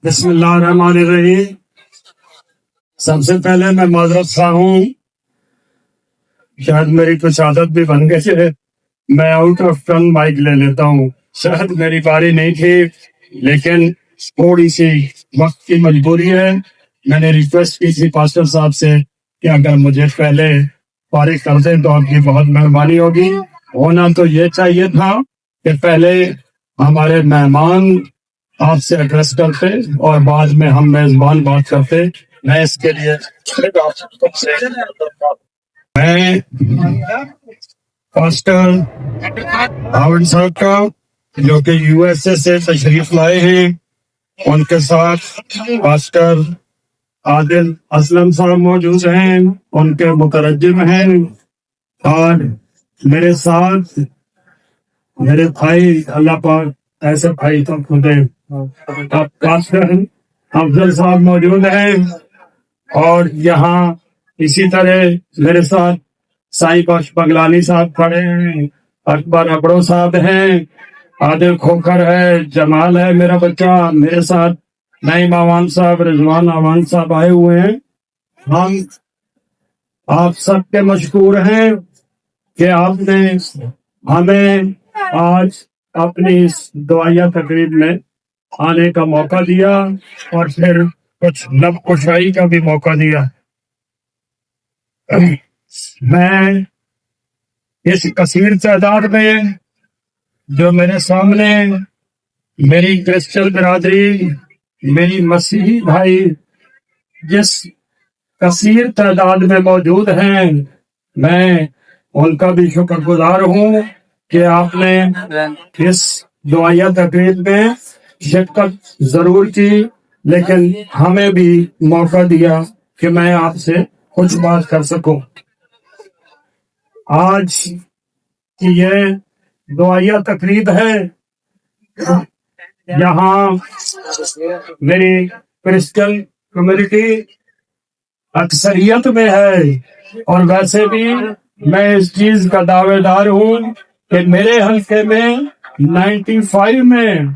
بسم اللہ الرحمن الرحیم۔ سب سے پہلے میں معذرت خواہ ہوں، شاید میری کچھ عادت بھی بن گئی ہے، میں آؤٹ آف ٹرن مائک لے لیتا ہوں۔ شاید میری باری نہیں تھی، لیکن تھوڑی سی وقت کی مجبوری ہے۔ میں نے ریکویسٹ کی تھی پاسٹر صاحب سے کہ اگر مجھے پہلے فارغ کر دیں تو آپ کی بہت مہربانی ہوگی۔ ہونا تو یہ چاہیے تھا کہ پہلے ہمارے مہمان آپ سے ایڈریس کرتے اور بعد میں ہم میزبان بات کرتے۔ میں اس کے لیے میں پاسٹر ہاورڈ صاحب کا جو کہ یو ایس اے سے تشریف لائے ہیں، ان کے ساتھ پاسٹر عادل اسلم صاحب موجود ہیں، ان کے مترجم ہیں، اور میرے ساتھ میرے بھائی، اللہ پاک ایسے بھائی تو خدے پاسٹر افضل صاحب موجود ہیں، اور یہاں اسی طرح میرے ساتھ سائی بخش بغلانی صاحب کھڑے ہیں، اکبر ابڑو صاحب ہیں، عادل کھوکھر ہے، جمال ہے میرا بچہ میرے ساتھ، نعیم امان صاحب، رضوان امان صاحب آئے ہوئے ہیں۔ ہم آپ سب کے مشکور ہیں کہ آپ نے ہمیں آج اپنی اس دعائیہ تقریب میں آنے کا موقع دیا اور پھر کچھ لب کشائی کا بھی موقع دیا۔ میں اس کثیر تعداد میں جو میرے سامنے میری کرسچن برادری، میری مسیحی بھائی جس کثیر تعداد میں موجود ہیں، میں ان کا بھی شکر گزار ہوں کہ آپ نے اس دعائیہ تقریب میں شرکت ضرور کی، لیکن ہمیں بھی موقع دیا کہ میں آپ سے کچھ بات کر سکوں۔ آج کی یہ دعائیہ تقریب ہے، یہاں میری کرسچن کمیونٹی اکثریت میں ہے، اور ویسے بھی میں اس چیز کا دعوے دار ہوں کہ میرے حلقے میں 95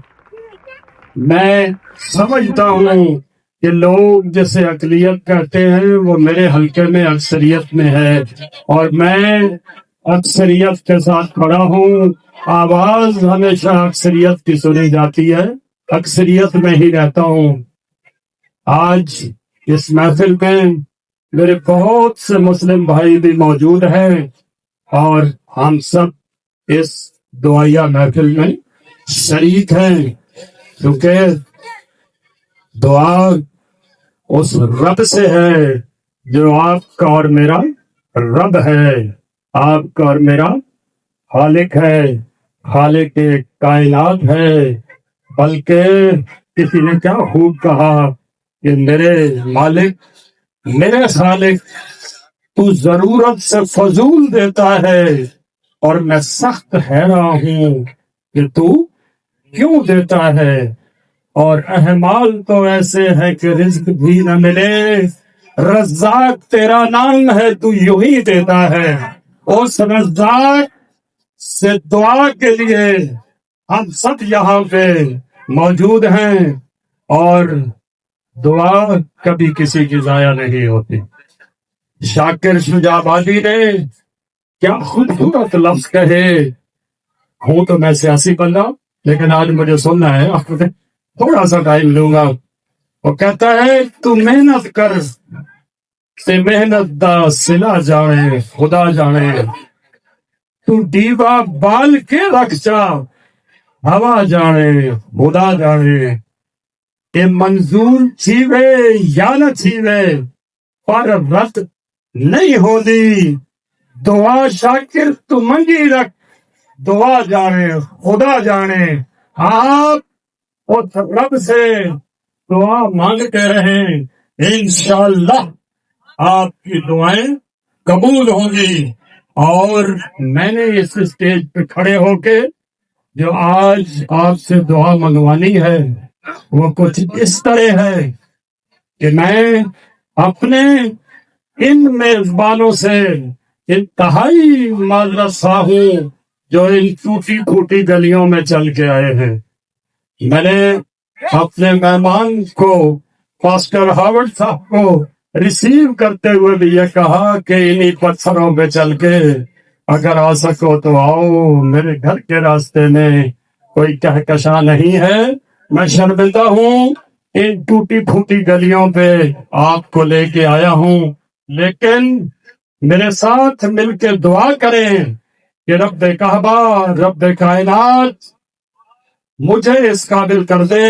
میں سمجھتا ہوں کہ لوگ جسے اقلیت کہتے ہیں وہ میرے حلقے میں اکثریت میں ہے، اور میں اکثریت کے ساتھ کھڑا ہوں۔ آواز ہمیشہ اکثریت کی سنی جاتی ہے، اکثریت میں ہی رہتا ہوں۔ آج اس محفل میں میرے بہت سے مسلم بھائی بھی موجود ہیں، اور ہم سب اس دعائیہ محفل میں شریک ہیں، کیونکہ دعا اس رب سے ہے جو آپ کا اور میرا رب ہے، آپ کا اور میرا خالق ہے، خالق کائنات ہے۔ بلکہ کسی نے کیا خوب کہا کہ میرے مالک، میرے خالق، تو ضرورت سے فضول دیتا ہے، اور میں سخت حیراں ہوں کہ تو کیوں دیتا ہے۔ اور احمال تو ایسے ہے کہ رزق بھی نہ ملے، رزاق تیرا نام ہے تو یوں ہی دیتا ہے۔ اس رزاق سے دعا کے لیے ہم سب یہاں پہ موجود ہیں، اور دعا کبھی کسی کی ضائع نہیں ہوتی۔ شاکر شجاع آبادی نے کیا خوبصورت لفظ کہے۔ ہوں تو میں سیاسی بندہ، لیکن آج مجھے سننا ہے، تھوڑا سا ٹائم لوں گا۔ وہ کہتا ہے تو محنت کر سے محنت دا صلہ جانے خدا جانے، تو دیوا بال کے رکھ جا ہوا جانے خدا جانے، کہ منظور چھیوے یا نہ چھیوے پر رت نہیں ہوندی، دعا شاکر تو منگی رکھ دعا جانے خدا جانے۔ آپ اس رب سے دعا مانگتے رہیں، انشاءاللہ آپ کی دعائیں قبول ہوں گی۔ اور میں نے اس اسٹیج پہ کھڑے ہو کے جو آج آپ سے دعا منگوانی ہے وہ کچھ اس طرح ہے کہ میں اپنے ان میزبانوں سے انتہائی معذرت خواہ ہوں جو ان ٹوٹی پھوٹی گلیوں میں چل کے آئے ہیں۔ میں نے اپنے مہمان کو پاسٹر ہاورڈ صاحب کو ریسیو کرتے ہوئے بھی یہ کہا کہ انہی پتھروں پہ چل کے اگر آ سکو تو آؤ، میرے گھر کے راستے میں کوئی کہکشاں نہیں ہے، میں شرمندہ ہوں ان ٹوٹی پھوٹی گلیوں پہ آپ کو لے کے آیا ہوں، لیکن میرے ساتھ مل کے دعا کریں کہ رب کعبہ، رب کائنات مجھے اس قابل کر دے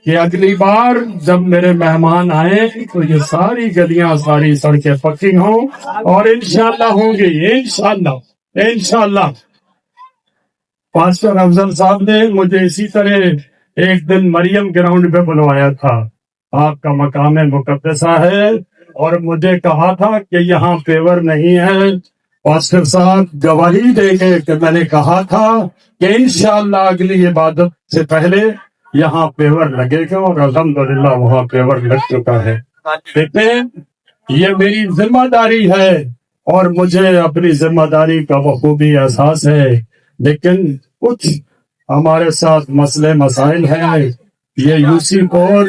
کہ اگلی بار جب میرے مہمان آئیں تو یہ ساری گلیاں، ساری سڑکیں پکی ہوں، اور انشاءاللہ ہوں گی، انشاءاللہ انشاءاللہ۔ پاسٹر افضل صاحب نے مجھے اسی طرح ایک دن مریم گراؤنڈ پہ بلوایا تھا، آپ کا مقام مقدسہ ہے، اور مجھے کہا تھا کہ یہاں پیور نہیں ہے۔ پاسٹر صاحب گواہی دے گے کہ میں نے کہا تھا کہ انشاءاللہ اگلی عبادت سے پہلے یہاں پیور لگے گا، اور الحمدللہ وہاں پیور لگ چکا ہے۔ دیکھیں، یہ میری ذمہ داری ہے اور مجھے اپنی ذمہ داری کا بخوبی احساس ہے، لیکن کچھ ہمارے ساتھ مسئلے مسائل ہیں۔ یہ یوسی کور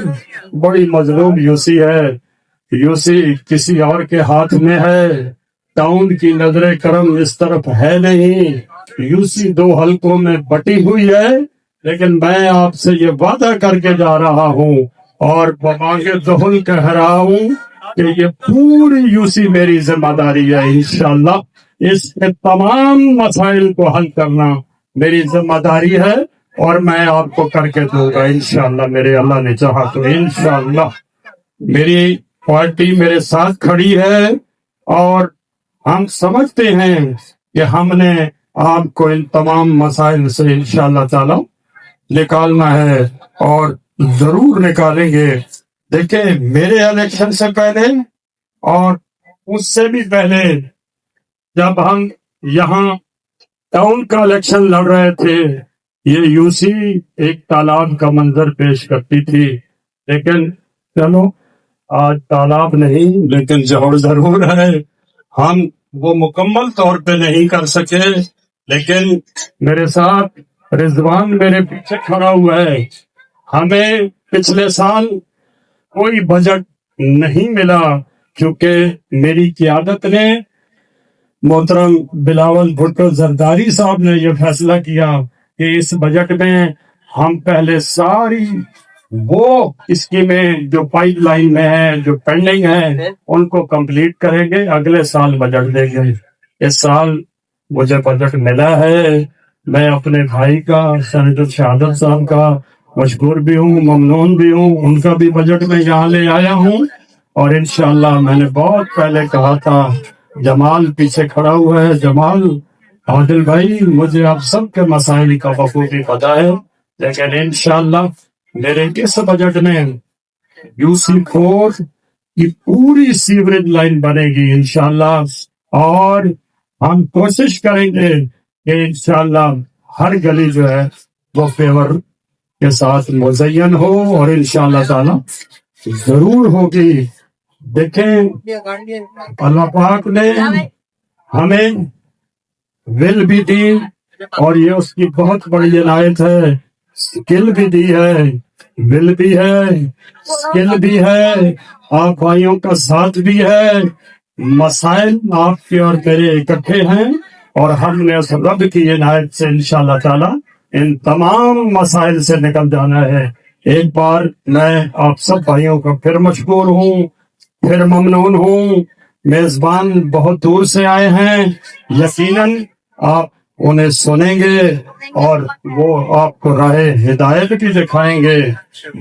بڑی مظلوم یوسی ہے، یوسی کسی اور کے ہاتھ میں ہے، ٹاؤن کی نظر کرم اس طرف ہے نہیں، یوسی دو حلقوں میں بٹی ہوئی ہے، لیکن میں آپ سے یہ وعدہ کر کے جا رہا ہوں اور بمانگے دہل کہہ رہا ہوں کہ یہ پوری یوسی میری ذمہ داری ہے۔ انشاءاللہ اس کے تمام مسائل کو حل کرنا میری ذمہ داری ہے، اور میں آپ کو کر کے دوں گا انشاءاللہ، میرے اللہ نے چاہا تو۔ انشاءاللہ میری پارٹی میرے ساتھ کھڑی ہے، اور ہم سمجھتے ہیں کہ ہم نے آپ کو ان تمام مسائل سے انشاءاللہ تعالی نکالنا ہے، اور ضرور نکالیں گے۔ دیکھیں، میرے الیکشن سے پہلے اور اس سے بھی پہلے جب ہم یہاں ٹاؤن کا الیکشن لڑ رہے تھے، یہ یوسی ایک تالاب کا منظر پیش کرتی تھی، لیکن چلو آج تالاب نہیں لیکن جوہر ضرور ہے۔ ہم وہ مکمل طور پہ نہیں کر سکے، لیکن میرے ساتھ رضوان میرے پیچھے کھڑا ہوا ہے۔ ہمیں پچھلے سال کوئی بجٹ نہیں ملا، کیونکہ میری قیادت نے، محترم بلاول بھٹو زرداری صاحب نے یہ فیصلہ کیا کہ اس بجٹ میں ہم پہلے ساری وہ اسکیمیں جو پائپ لائن میں ہیں، جو پینڈنگ ہیں، ان کو کمپلیٹ کریں گے، اگلے سال بجٹ دیں گے۔ اس سال مجھے بجٹ ملا ہے، میں اپنے بھائی کا، سینیٹر شہادت صاحب کا مشکور بھی ہوں، ممنون بھی ہوں، ان کا بھی بجٹ میں یہاں لے آیا ہوں، اور انشاءاللہ میں نے بہت پہلے کہا تھا، جمال پیچھے کھڑا ہوا ہے، جمال عادل بھائی، مجھے آپ سب کے مسائل کا بخوبی پتہ ہے، لیکن انشاءاللہ میرے اس بجٹ میں یوسی فور کی پوری سیوریج لائن بنے گی انشاءاللہ، اور ہم کوشش کریں گے کہ انشاءاللہ ہر گلی جو ہے وہ پیور کے ساتھ مزین ہو، اور انشاءاللہ تعالی ضرور ہوگی۔ دیکھیں، اللہ پاک نے ہمیں ول بھی دی، اور یہ اس کی بہت بڑی عنایت ہے، سکل بھی دی ہے، ول بھی ہے، سکل بھی ہے، آپ بھائیوں کا ساتھ بھی ہے، مسائل آپ کے اور میرے اکٹھے ہیں، اور ہم نے اس رب کی عنایت سے انشاءاللہ تعالی ان تمام مسائل سے نکل جانا ہے۔ ایک بار میں آپ سب بھائیوں کا پھر مشکور ہوں، پھر ممنون ہوں۔ میزبان بہت دور سے آئے ہیں، یقیناً آپ انہیں سنیں گے اور وہ آپ کو راہ ہدایت بھی دکھائیں گے،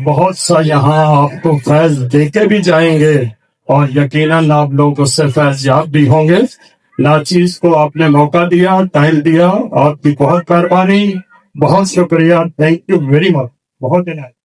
بہت سا یہاں آپ کو فیض دے کے بھی جائیں گے، اور یقیناً آپ لوگ اس سے فیض یاب بھی ہوں گے۔ ناچیز کو آپ نے موقع دیا، ٹائم دیا، آپ کی بہت مہربانی، بہت شکریہ، تھینک یو ویری مچ، بہت